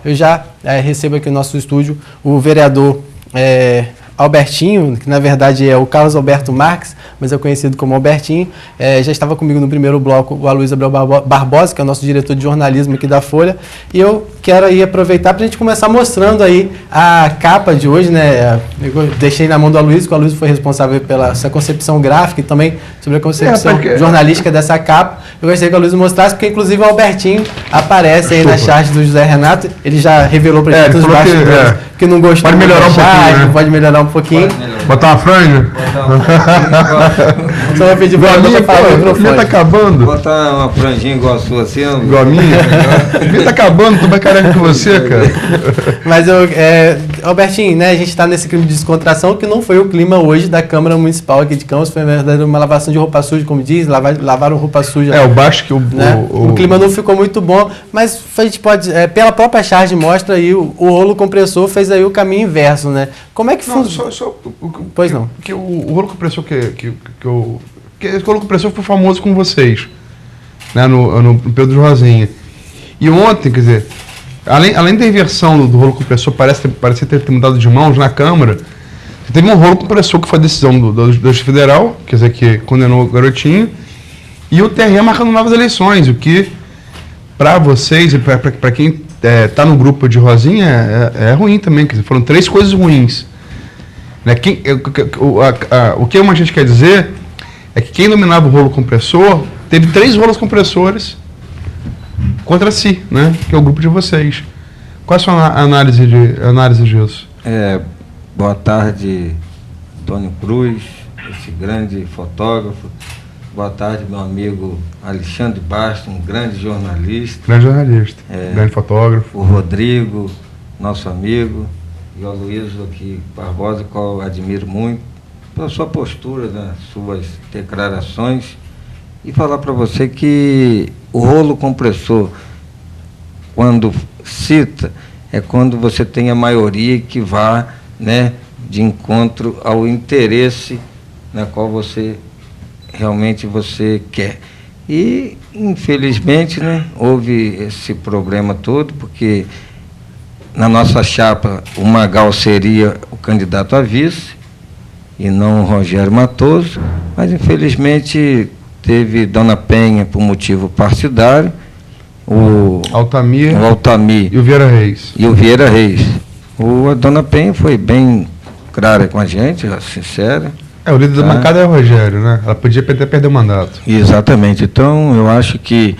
eu já recebo aqui no nosso estúdio o vereador Albertinho, que na verdade é o Carlos Alberto Marques, mas é conhecido como Albertinho. Já estava comigo no primeiro bloco o Aloysio Abreu Barbosa, que é o nosso diretor de jornalismo aqui da Folha. E eu quero aí aproveitar para a gente começar mostrando aí a capa de hoje, né? Eu deixei na mão do Aloysio, que o Aloysio foi responsável pela essa concepção gráfica e também sobre a concepção jornalística dessa capa. Eu gostaria que o Aloysio mostrasse, porque inclusive o Albertinho aparece aí na charge do José Renato. Ele já revelou para a gente os bastidores que não gostou. Pode melhorar um pouquinho, né? Pode melhorar um pouquinho. Botar uma franja? Só vou pedir para você falar no microfone. O tá acabando. Botar uma franjinha igual a sua assim. Igual a minha? O tá acabando, tô mais careca que você, cara. Mas, Albertinho, né, a gente está nesse clima de descontração que não foi o clima hoje da Câmara Municipal aqui de Campos. Foi, na verdade, uma lavação de roupa suja, como diz, lavaram roupa suja. Eu acho que o clima não ficou muito bom, mas a gente pode, pela própria charge mostra aí, o rolo compressor fez aí o caminho inverso, né? Como é que funciona? Pois não. Que o rolo compressor que o rolo compressor foi famoso com vocês, né, no Pedro de Rosinha. E ontem, quer dizer, além da inversão do rolo compressor, parece ter mudado de mãos na Câmara, teve um rolo compressor que foi a decisão do Justiça Federal, quer dizer, que condenou o garotinho, e o TRE marcando novas eleições, o que, para vocês e para quem está no grupo de Rosinha, é ruim também, quer dizer, foram 3 coisas ruins. Né? O que a gente quer dizer é que quem dominava o rolo compressor teve 3 rolos compressores contra si, né? Que é o grupo de vocês. Qual é a sua análise disso? Boa tarde, Antônio Cruz, esse grande fotógrafo. Boa tarde, meu amigo Alexandre Bastos, um grande jornalista. Grande fotógrafo. O Rodrigo, nosso amigo. E o Aloysio aqui, Barbosa, qual eu admiro muito, pela sua postura, nas suas declarações, e falar para você que o rolo compressor, quando cita, é quando você tem a maioria que vá, né, de encontro ao interesse na qual você realmente quer. E, infelizmente, né, houve esse problema todo, porque na nossa chapa, o Magal seria o candidato a vice, e não o Rogério Matoso, mas, infelizmente, teve Dona Penha por motivo partidário, o Altamir e o Vieira Reis. A Dona Penha foi bem clara com a gente, sincera. O líder da bancada é o Rogério, né? Ela podia até perder o mandato. Exatamente. Então, eu acho que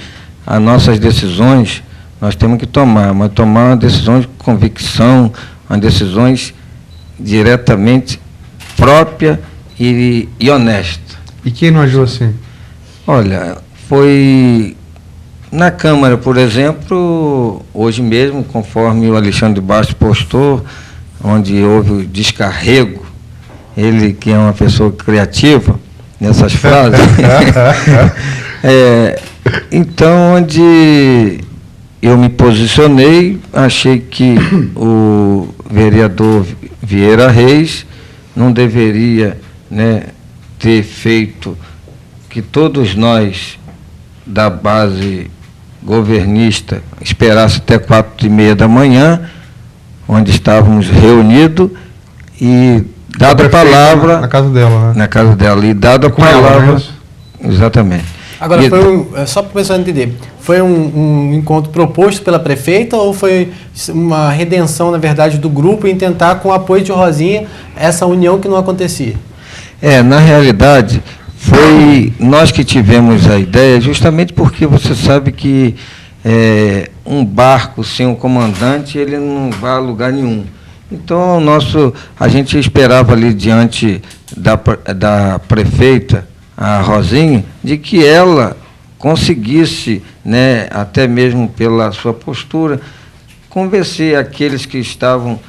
as nossas decisões nós temos que tomar uma decisão de convicção, uma decisões diretamente própria e honesta. E quem não agiu assim? Olha, foi na Câmara, por exemplo, hoje mesmo, conforme o Alexandre Bastos postou, onde houve o descarrego, ele que é uma pessoa criativa nessas frases, então, onde eu me posicionei, achei que o vereador Vieira Reis não deveria, né, ter feito que todos nós da base governista esperasse até 4h30 da manhã, onde estávamos reunidos, e dada a palavra... Na casa dela, né? Na casa dela, e dada a palavra... Exatamente. Agora, só para o pessoal entender, foi um encontro proposto pela prefeita ou foi uma redenção, na verdade, do grupo em tentar, com o apoio de Rosinha, essa união que não acontecia? Na realidade, foi nós que tivemos a ideia, justamente porque você sabe que um barco sem um comandante, ele não vai a lugar nenhum. Então, a gente esperava ali diante da prefeita, a Rosinha, de que ela conseguisse, né, até mesmo pela sua postura, convencer aqueles que estavam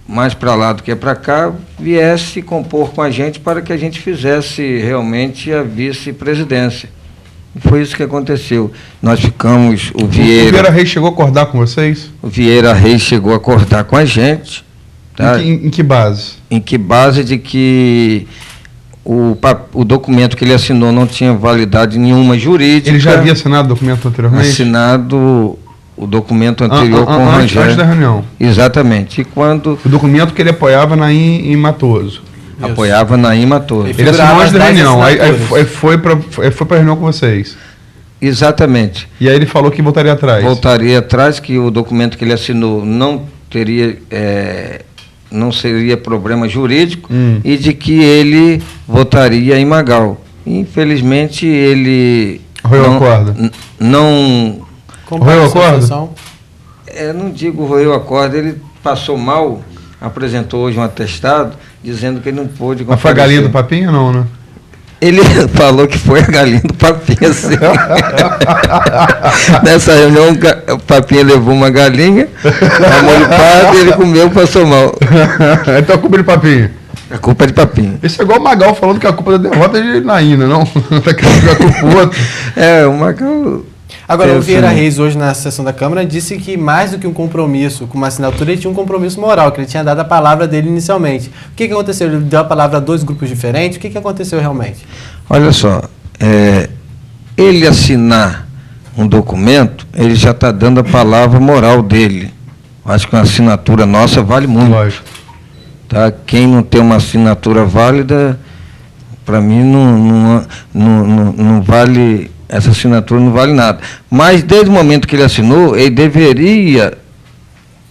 mais para lá do que para cá, viesse compor com a gente para que a gente fizesse realmente a vice-presidência. E foi isso que aconteceu. Nós ficamos... O Vieira Reis chegou a acordar com vocês? O Vieira Reis chegou a acordar com a gente. Tá? Em que base? Em que base de que o documento que ele assinou não tinha validade nenhuma jurídica. Ele já havia assinado o documento anteriormente? Assinado o documento anterior com o antes Rangel. da reunião. Exatamente. E quando O documento que ele apoiava Naim Matoso. apoiava Naim Matoso. Ele assinou antes da 10 reunião, aí assinaturas. foi para a reunião com vocês. Exatamente. E aí ele falou que voltaria atrás. Voltaria atrás, que o documento que ele assinou não teria, não seria problema jurídico e de que ele votaria em Magal. Infelizmente, ele Roeu a corda. não, Roeu a corda? não digo roeu a corda, ele passou mal, apresentou hoje um atestado, dizendo que ele não pôde Mas foi a galinha do papinho ou não, né? Ele falou que foi a galinha do Papinha, sim. Nessa reunião, o Papinha levou uma galinha, a molho pardo, ele comeu e passou mal. Então a culpa de papinho. A culpa é de Papinha. Isso é igual o Magal falando que a culpa da derrota é de Naína, não? Tá querendo jogar a culpa pro outro. O Magal... Agora, o Vieira Reis, hoje na sessão da Câmara, disse que mais do que um compromisso com uma assinatura, ele tinha um compromisso moral, que ele tinha dado a palavra dele inicialmente. O que aconteceu? Ele deu a palavra a dois grupos diferentes? O que aconteceu realmente? Olha só, ele assinar um documento, ele já está dando a palavra moral dele. Acho que uma assinatura nossa vale muito. Lógico. Tá? Quem não tem uma assinatura válida, para mim, não vale... Essa assinatura não vale nada. Mas, desde o momento que ele assinou, ele deveria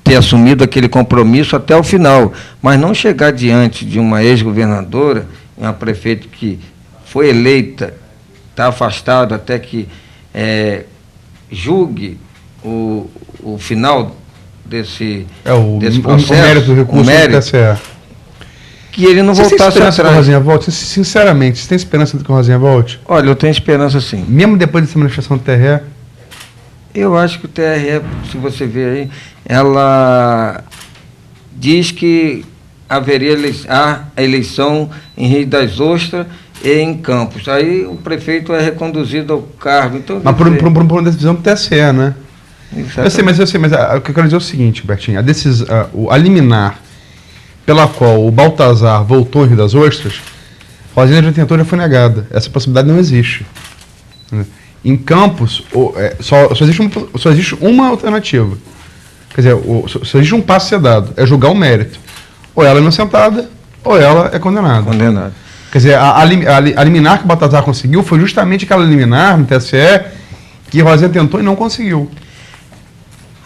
ter assumido aquele compromisso até o final, mas não chegar diante de uma ex-governadora, uma prefeita que foi eleita, está afastada até que julgue o final desse processo. O mérito do recurso do TSE. Que ele não voltasse atrás. Que a Rosinha volte? Sinceramente, você tem esperança de que a Rosinha volte? Olha, eu tenho esperança sim. Mesmo depois dessa manifestação do TRE? Eu acho que o TRE, se você ver aí, ela diz que haveria a eleição em Rio das Ostras e em Campos. Aí o prefeito é reconduzido ao cargo. Então, mas por uma decisão do TSE, né? Exatamente. Eu sei, mas o que eu quero dizer é o seguinte, Bertinho, a liminar pela qual o Baltazar voltou em Rio das Ostras, Rosinha já tentou, já foi negada. Essa possibilidade não existe. Em Campos, só existe uma alternativa. Quer dizer, só existe um passo a ser dado, é julgar o mérito. Ou ela é inocentada, ou ela é condenada. Condenada. Quer dizer, a liminar que o Baltazar conseguiu foi justamente aquela liminar no TSE que Rosinha tentou e não conseguiu.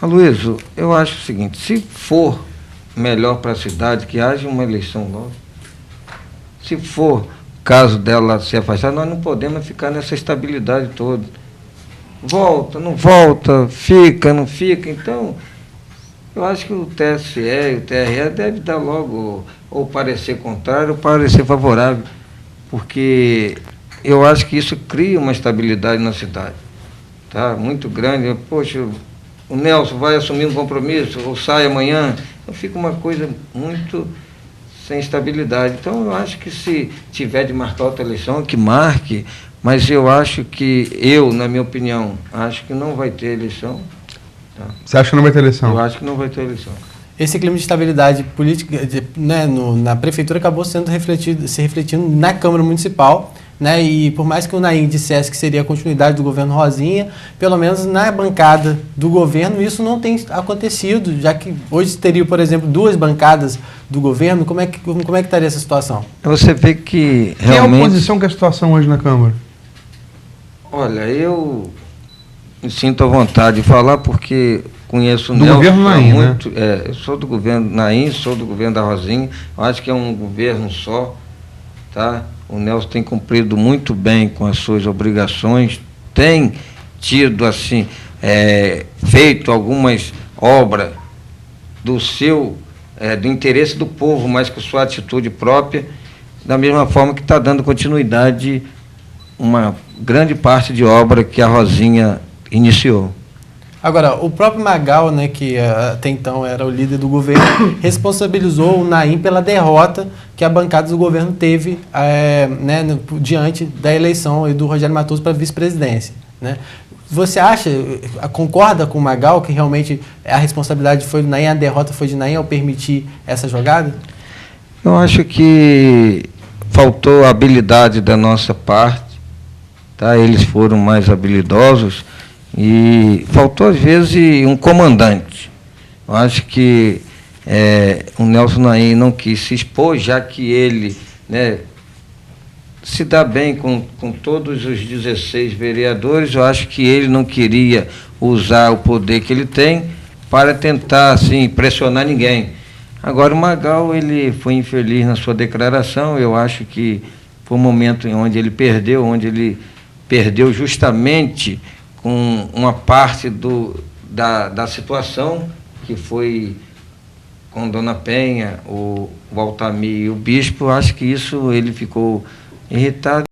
Aloysio, eu acho o seguinte, se for melhor para a cidade que haja uma eleição nova, se for caso dela se afastar, nós não podemos ficar nessa estabilidade toda. Volta, não volta, fica, não fica. Então, eu acho que o TSE e o TRE devem dar logo ou parecer contrário ou parecer favorável, porque eu acho que isso cria uma estabilidade na cidade, tá? Muito grande. Poxa, o Nelson vai assumir um compromisso ou sai amanhã, então fica uma coisa muito sem estabilidade. Então, eu acho que se tiver de marcar outra eleição, que marque, mas eu acho que, na minha opinião, acho que não vai ter eleição. Tá? Você acha que não vai ter eleição? Eu acho que não vai ter eleição. Esse clima de estabilidade política na prefeitura acabou se refletindo na Câmara Municipal, né? E por mais que o Naim dissesse que seria a continuidade do governo Rosinha, pelo menos na bancada do governo isso não tem acontecido, já que hoje teria, por exemplo, duas bancadas do governo. Como é que estaria essa situação? Você vê que realmente... Quem é a oposição que é a situação hoje na Câmara? Olha, eu me sinto à vontade de falar porque conheço o do Nelson governo Naim, muito, né? Eu sou do governo Naim, sou do governo da Rosinha, eu acho que é um governo só, tá? O Nelson tem cumprido muito bem com as suas obrigações, tem tido, assim, feito algumas obras do interesse do povo, mas com sua atitude própria, da mesma forma que está dando continuidade uma grande parte de obra que a Rosinha iniciou. Agora, o próprio Magal, né, que até então era o líder do governo, responsabilizou o Naim pela derrota que a bancada do governo teve diante da eleição do Rogério Matoso para a vice-presidência, né? Você concorda com o Magal que realmente a responsabilidade foi do Naim, a derrota foi de Naim ao permitir essa jogada? Eu acho que faltou habilidade da nossa parte, tá? Eles foram mais habilidosos E faltou, às vezes, um comandante. Eu acho que o Nelson Naim não quis se expor, já que ele, né, se dá bem com todos os 16 vereadores. Eu acho que ele não queria usar o poder que ele tem para tentar, assim, pressionar ninguém. Agora, o Magal, ele foi infeliz na sua declaração. Eu acho que foi um momento em onde ele perdeu justamente com uma parte da situação, que foi com Dona Penha, o Altamir e o Bispo. Eu acho que isso ele ficou irritado.